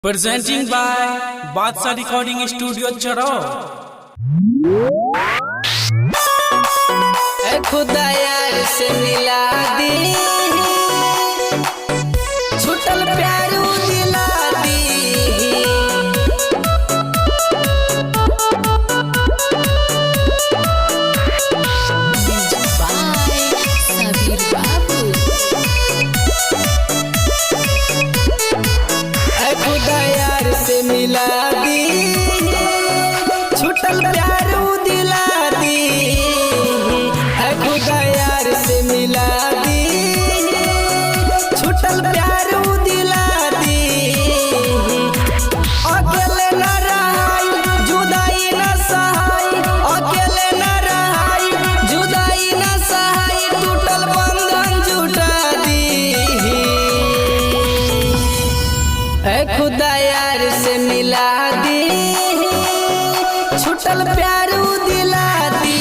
Presenting by Badshah Recording Studio Charo। खुदा यार से मिला दी, छूटल प्यार दिला दी। सबीर बाबू खुदा यार से मिला दी, छूटल प्यार दिला दी। खुदा यार से मिला दी, छूटल प्यार दिला दी। अकेले न रहाई, जुदाई न सहाई, अकेले न रहाई, जुदाई न सहाई, टूटल बंधन जुटा दी। खुदा यार से मिला दी, छूटल प्यार दिला दी।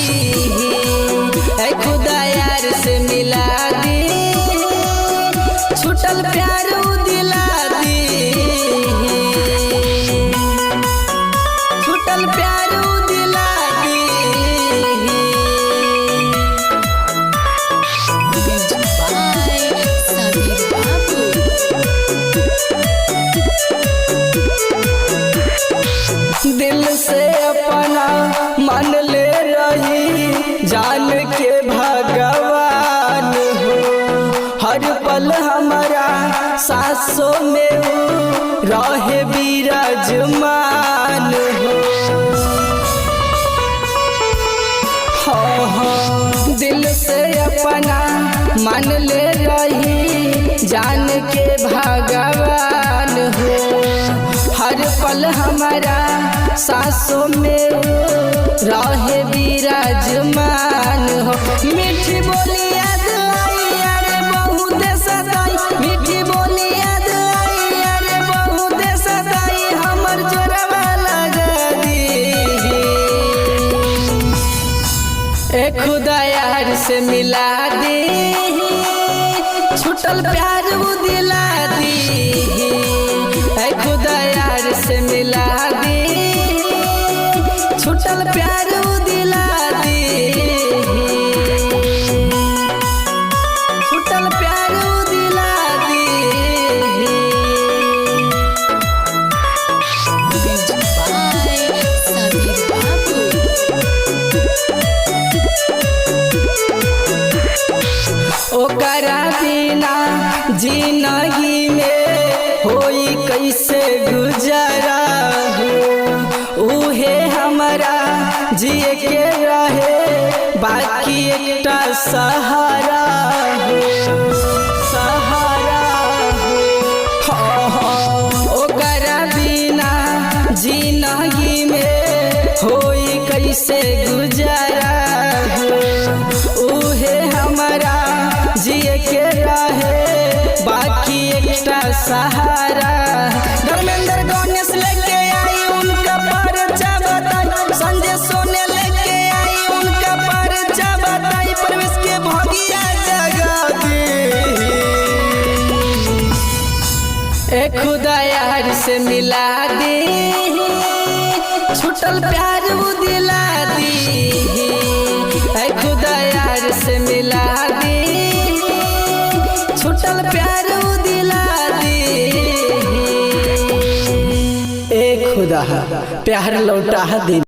खुदा यार से मिला दी, छूटल प्यार दिला दी। छूटल प्यार दिला दी। सबीर बाबू दिल से अपना मान ले रही, जान के भगवान हो। हर पल हमारा सांसों में वो रहे विराजमान हो। हाँ, दिल से अपना मान ले रही, जान के भगवान हो। हर पल हमारा सांसों में रहे विराजमान हो। मीठी बोली याद आई यारे बहुत सताई, मीठी बोली याद आई यारे बहुत सताई, हमर जोरवा लगा दी। खुदा यार से मिला दी, छूटल प्यार दिला दी। खुदा यार से मिला दी, छूटल प्यार दिला दी। छूटल प्यार दिला दी। सबीर बाबू ओकरा बिना जिंदगी में होई कैसे गुजारा हो। उहे हमारा जिए के रहे, बाकी एकटा सहारा हो। सहारा हो। ओकरा बिना जिंदगी में होई कैसे गुजारा हो। उहे हमारा जिए के रहे, बाकी एकटा सहारा। धर्मेंद्र गणेश लेके आई उनका परिचय बताई, संजय सोने लेके आई उनका परिचय बताई, प्रवेश के भगिया जगा दी। खुदा यार से मिला दी, छूटल प्यार दिला दी। खुदा यार से मिला दी, छूटल प्यार दिला दी। खुदा प्यार लौटा दी।